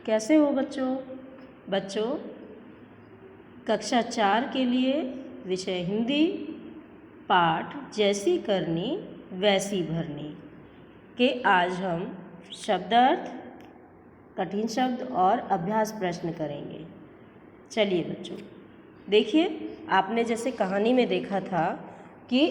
कैसे हो बच्चों? बच्चों, कक्षा 4 के लिए विषय हिंदी पाठ जैसी करनी वैसी भरनी के आज हम शब्दार्थ, कठिन शब्द और अभ्यास प्रश्न करेंगे। चलिए बच्चों, देखिए आपने जैसे कहानी में देखा था कि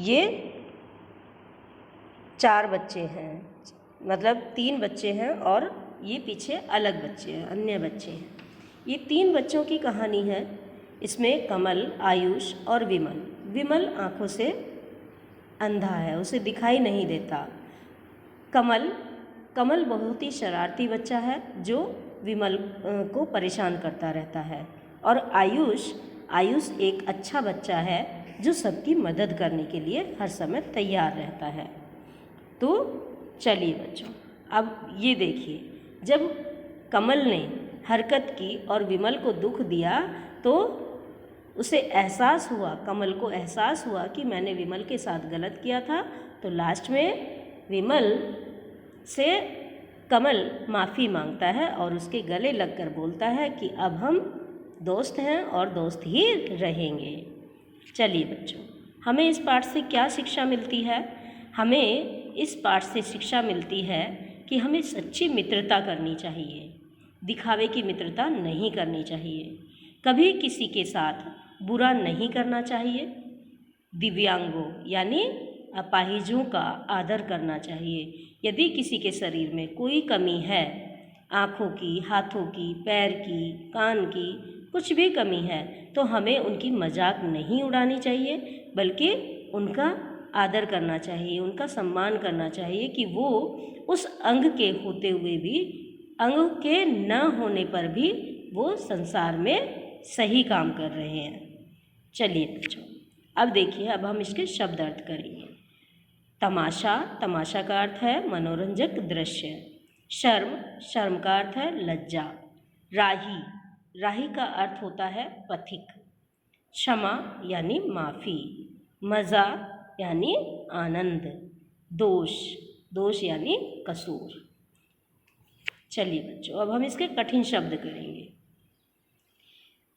ये 4 बच्चे हैं, मतलब 3 बच्चे हैं और ये पीछे अलग बच्चे हैं, अन्य बच्चे हैं। ये 3 बच्चों की कहानी है। इसमें कमल, आयुष और विमल। विमल आँखों से अंधा है, उसे दिखाई नहीं देता। कमल बहुत ही शरारती बच्चा है जो विमल को परेशान करता रहता है। और आयुष एक अच्छा बच्चा है जो सबकी मदद करने के लिए हर समय तैयार रहता है। तो चलिए बच्चों, अब ये देखिए, जब कमल ने हरकत की और विमल को दुख दिया तो उसे एहसास हुआ, कमल को एहसास हुआ कि मैंने विमल के साथ गलत किया था। तो लास्ट में विमल से कमल माफ़ी मांगता है और उसके गले लगकर बोलता है कि अब हम दोस्त हैं और दोस्त ही रहेंगे। चलिए बच्चों, हमें इस पाठ से क्या शिक्षा मिलती है? हमें इस पाठ से शिक्षा मिलती है कि हमें सच्ची मित्रता करनी चाहिए, दिखावे की मित्रता नहीं करनी चाहिए। कभी किसी के साथ बुरा नहीं करना चाहिए। दिव्यांगों यानी अपाहिजों का आदर करना चाहिए। यदि किसी के शरीर में कोई कमी है, आँखों की, हाथों की, पैर की, कान की, कुछ भी कमी है, तो हमें उनकी मजाक नहीं उड़ानी चाहिए, बल्कि उनका आदर करना चाहिए, उनका सम्मान करना चाहिए कि वो उस अंग के होते हुए भी, अंग के न होने पर भी वो संसार में सही काम कर रहे हैं। चलिए बच्चों, अब देखिए, अब हम इसके शब्द अर्थ करेंगे। तमाशा का अर्थ है मनोरंजक दृश्य। शर्म का अर्थ है लज्जा। राही का अर्थ होता है पथिक। क्षमा यानी माफ़ी। मज़ा यानी आनंद। दोष यानी कसूर। चलिए बच्चों, अब हम इसके कठिन शब्द करेंगे।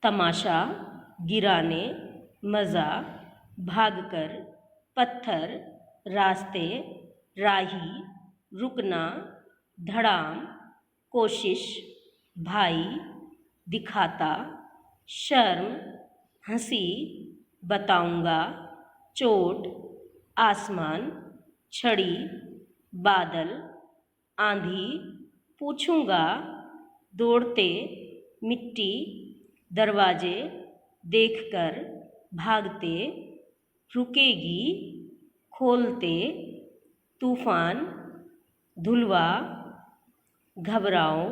तमाशा, गिराने, मज़ा, भागकर, पत्थर, रास्ते, राही, रुकना, धड़ाम, कोशिश, भाई, दिखाता, शर्म, हंसी, बताऊंगा, चोट, आसमान, छड़ी, बादल, आंधी, पूछूंगा, दौड़ते, मिट्टी, दरवाजे, देखकर, भागते, रुकेगी, खोलते, तूफान, धुलवा, घबराओ,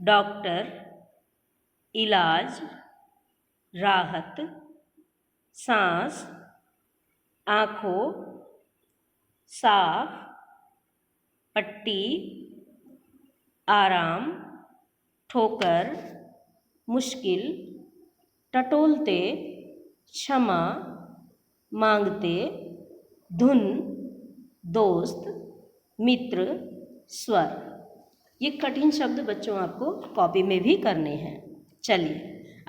डॉक्टर, इलाज, राहत, सांस, आँखों, साफ, पट्टी, आराम, ठोकर, मुश्किल, टटोलते, क्षमा, मांगते, धुन, दोस्त, मित्र, स्वर। ये कठिन शब्द बच्चों आपको कॉपी में भी करने हैं। चलिए,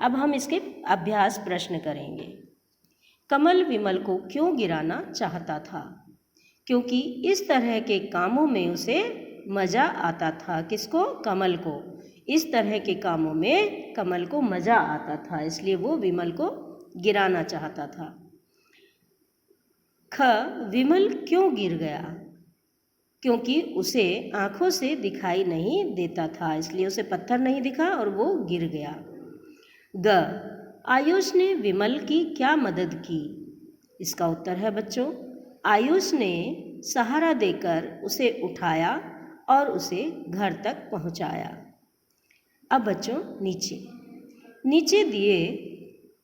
अब हम इसके अभ्यास प्रश्न करेंगे। कमल विमल को क्यों गिराना चाहता था? क्योंकि इस तरह के कामों में उसे मज़ा आता था। किसको? कमल को। इस तरह के कामों में कमल को मज़ा आता था, इसलिए वो विमल को गिराना चाहता था। विमल क्यों गिर गया? क्योंकि उसे आँखों से दिखाई नहीं देता था, इसलिए उसे पत्थर नहीं दिखा और वो गिर गया। आयुष ने विमल की क्या मदद की? इसका उत्तर है बच्चों, आयुष ने सहारा देकर उसे उठाया और उसे घर तक पहुंचाया। अब बच्चों, नीचे दिए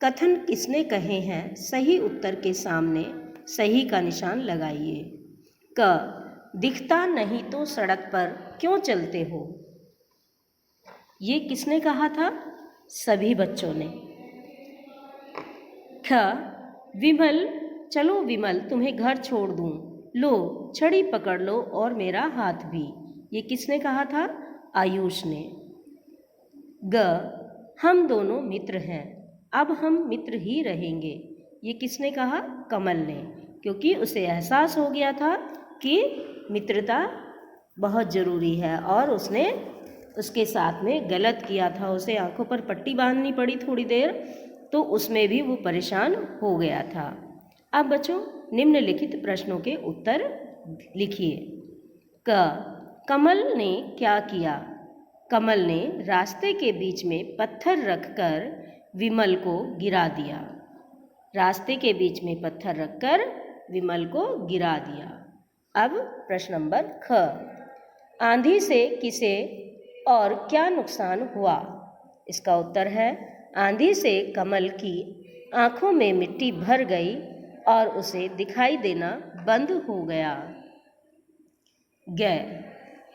कथन किसने कहे हैं? सही उत्तर के सामने सही का निशान लगाइए। दिखता नहीं तो सड़क पर क्यों चलते हो? ये किसने कहा था? सभी बच्चों ने। विमल, चलो विमल, तुम्हें घर छोड़ दूं, लो छड़ी पकड़ लो और मेरा हाथ भी। ये किसने कहा था? आयुष ने। ग, हम दोनों मित्र हैं, अब हम मित्र ही रहेंगे। ये किसने कहा? कमल ने, क्योंकि उसे एहसास हो गया था कि मित्रता बहुत ज़रूरी है और उसने उसके साथ में गलत किया था, उसे आंखों पर पट्टी बांधनी पड़ी थोड़ी देर, तो उसमें भी वो परेशान हो गया था। अब बच्चों निम्नलिखित प्रश्नों के उत्तर लिखिए। कमल ने क्या किया? कमल ने रास्ते के बीच में पत्थर रखकर विमल को गिरा दिया। रास्ते के बीच में पत्थर रखकर विमल को गिरा दिया। अब प्रश्न नंबर ख, आंधी से किसे और क्या नुकसान हुआ? इसका उत्तर है, आंधी से कमल की आंखों में मिट्टी भर गई और उसे दिखाई देना बंद हो गया। ग,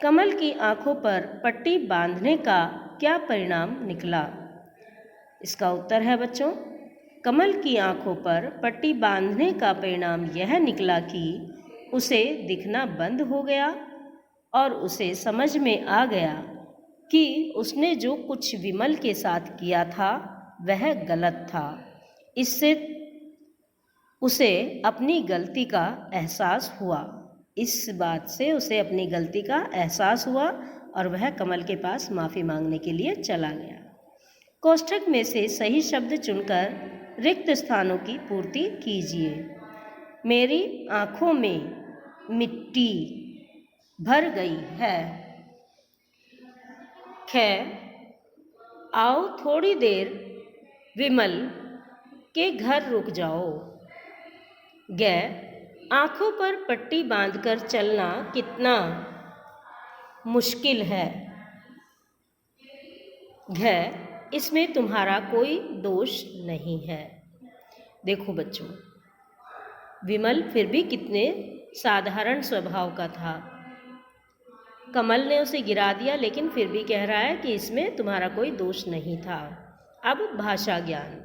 कमल की आंखों पर पट्टी बांधने का क्या परिणाम निकला? इसका उत्तर है बच्चों, कमल की आंखों पर पट्टी बांधने का परिणाम यह निकला कि उसे दिखना बंद हो गया और उसे समझ में आ गया कि उसने जो कुछ विमल के साथ किया था वह गलत था। इससे उसे अपनी गलती का एहसास हुआ। इस बात से उसे अपनी गलती का एहसास हुआ और वह कमल के पास माफ़ी मांगने के लिए चला गया। कोष्ठक में से सही शब्द चुनकर रिक्त स्थानों की पूर्ति कीजिए। मेरी आँखों में मिट्टी भर गई है। ख, आओ थोड़ी देर विमल के घर रुक जाओ। ग, आँखों पर पट्टी बांधकर चलना कितना मुश्किल है। घ, इसमें तुम्हारा कोई दोष नहीं है। देखो बच्चों, विमल फिर भी कितने साधारण स्वभाव का था। कमल ने उसे गिरा दिया लेकिन फिर भी कह रहा है कि इसमें तुम्हारा कोई दोष नहीं था। अब भाषा ज्ञान,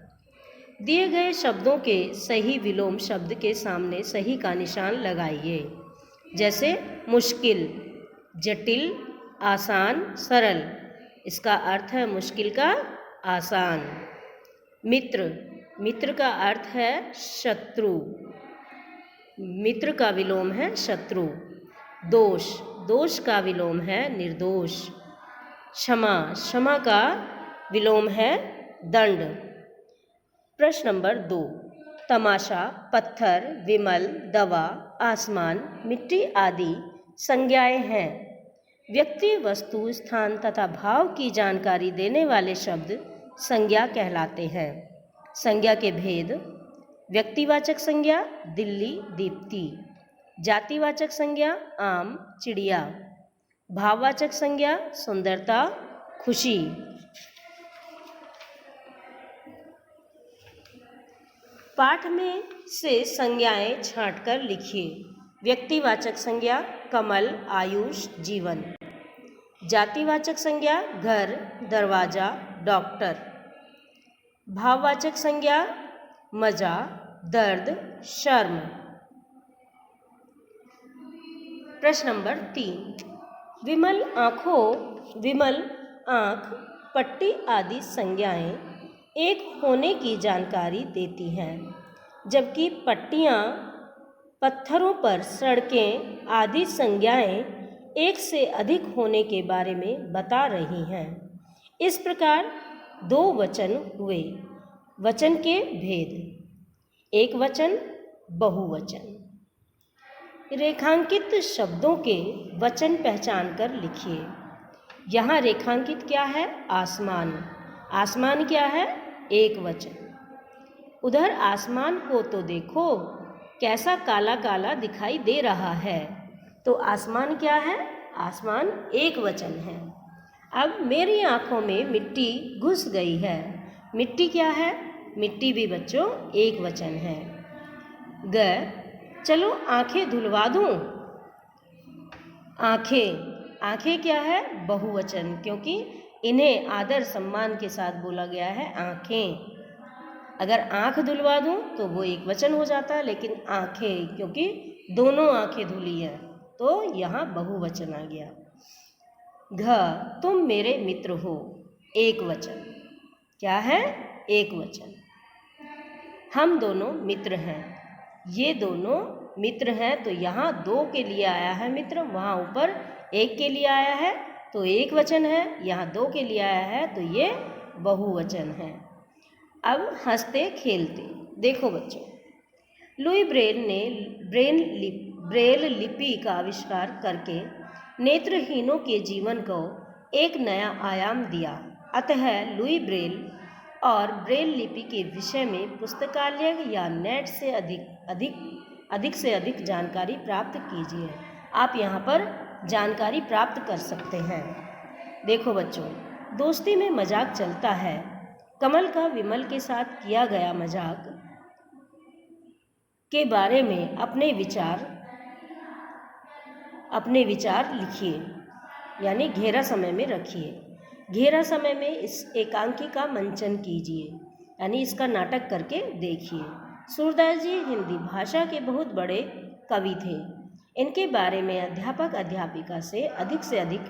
दिए गए शब्दों के सही विलोम शब्द के सामने सही का निशान लगाइए। जैसे मुश्किल, जटिल, आसान, सरल। इसका अर्थ है मुश्किल का आसान। मित्र, मित्र का अर्थ है शत्रु, मित्र का विलोम है शत्रु। दोष, दोष का विलोम है निर्दोष। क्षमा, क्षमा का विलोम है दंड। प्रश्न नंबर 2, तमाशा, पत्थर, विमल, दवा, आसमान, मिट्टी आदि संज्ञाएं हैं। व्यक्ति, वस्तु, स्थान तथा भाव की जानकारी देने वाले शब्द संज्ञा कहलाते हैं। संज्ञा के भेद: व्यक्तिवाचक संज्ञा दिल्ली, दीप्ति। जातिवाचक संज्ञा आम, चिड़िया। भाववाचक संज्ञा सुंदरता, खुशी। पाठ में से संज्ञाएं छांटकर लिखिए। व्यक्तिवाचक संज्ञा कमल, आयुष, जीवन। जातिवाचक संज्ञा घर, दरवाजा, डॉक्टर। भाववाचक संज्ञा मजा, दर्द, शर्म। प्रश्न नंबर 3, विमल आँख, पट्टी आदि संज्ञाएं एक होने की जानकारी देती हैं, जबकि पट्टियाँ, पत्थरों पर, सड़कें आदि संज्ञाएं एक से अधिक होने के बारे में बता रही हैं। इस प्रकार 2 वचन हुए। वचन के भेद: एक वचन, बहुवचन। रेखांकित शब्दों के वचन पहचान कर लिखिए। यहाँ रेखांकित क्या है? आसमान। आसमान क्या है? एक वचन। उधर आसमान को तो देखो, कैसा काला काला दिखाई दे रहा है। तो आसमान क्या है? आसमान एक वचन है। अब मेरी आँखों में मिट्टी घुस गई है। मिट्टी क्या है? मिट्टी भी बच्चों एक वचन है। ग, चलो आँखें धुलवा दूँ। आँखें, आँखें क्या है? बहुवचन, क्योंकि इन्हें आदर सम्मान के साथ बोला गया है आँखें। अगर आँख धुलवा दूँ तो वो एक वचन हो जाता है, लेकिन आँखें, क्योंकि दोनों आँखें धुली हैं, तो यहाँ बहुवचन आ गया। घ, तुम मेरे मित्र हो। एक वचन। क्या है? एक वचन। हम दोनों मित्र हैं। ये दोनों मित्र हैं, तो यहाँ दो के लिए आया है मित्र, वहाँ ऊपर एक के लिए आया है तो एक वचन है, यहाँ दो के लिए आया है तो ये बहुवचन है। अब हंसते खेलते। देखो बच्चों, लुई ब्रेल ने ब्रेल लिपि का आविष्कार करके नेत्रहीनों के जीवन को एक नया आयाम दिया। अतः लुई ब्रेल और ब्रेल लिपि के विषय में पुस्तकालय या नेट से अधिक से अधिक जानकारी प्राप्त कीजिए। आप यहाँ पर जानकारी प्राप्त कर सकते हैं। देखो बच्चों, दोस्ती में मजाक चलता है। कमल का विमल के साथ किया गया मजाक के बारे में अपने विचार लिखिए, यानी घेरा समय में रखिए। घेरा समय में इस एकांकी का मंचन कीजिए, यानी इसका नाटक करके देखिए। सूरदास जी हिंदी भाषा के बहुत बड़े कवि थे। इनके बारे में अध्यापक अध्यापिका से अधिक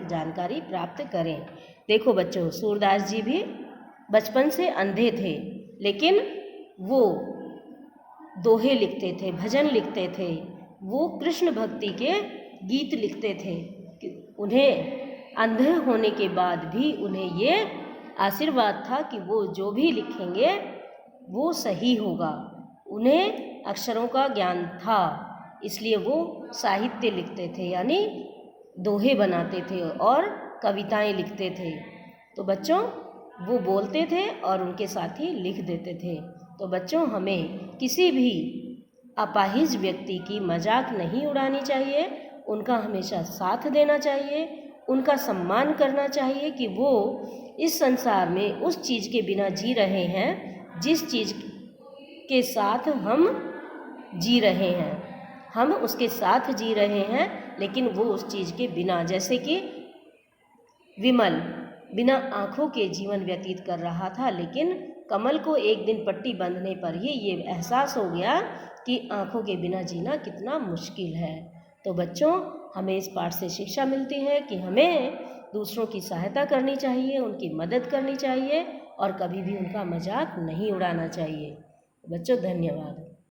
जानकारी प्राप्त करें। देखो बच्चों, सूरदास जी भी बचपन से अंधे थे, लेकिन वो दोहे लिखते थे, भजन लिखते थे, वो कृष्ण भक्ति के गीत लिखते थे। उन्हें अंधे होने के बाद भी उन्हें ये आशीर्वाद था कि वो जो भी लिखेंगे वो सही होगा। उन्हें अक्षरों का ज्ञान था, इसलिए वो साहित्य लिखते थे, यानी दोहे बनाते थे और कविताएं लिखते थे। तो बच्चों, वो बोलते थे और उनके साथी लिख देते थे। तो बच्चों, हमें किसी भी अपाहिज व्यक्ति की मजाक नहीं उड़ानी चाहिए, उनका हमेशा साथ देना चाहिए, उनका सम्मान करना चाहिए कि वो इस संसार में उस चीज़ के बिना जी रहे हैं जिस चीज़ के साथ हम जी रहे हैं। हम उसके साथ जी रहे हैं, लेकिन वो उस चीज़ के बिना, जैसे कि विमल बिना आँखों के जीवन व्यतीत कर रहा था, लेकिन कमल को एक दिन पट्टी बंधने पर ही ये एहसास हो गया कि आँखों के बिना जीना कितना मुश्किल है। तो बच्चों, हमें इस पाठ से शिक्षा मिलती है कि हमें दूसरों की सहायता करनी चाहिए, उनकी मदद करनी चाहिए और कभी भी उनका मजाक नहीं उड़ाना चाहिए। बच्चों, धन्यवाद।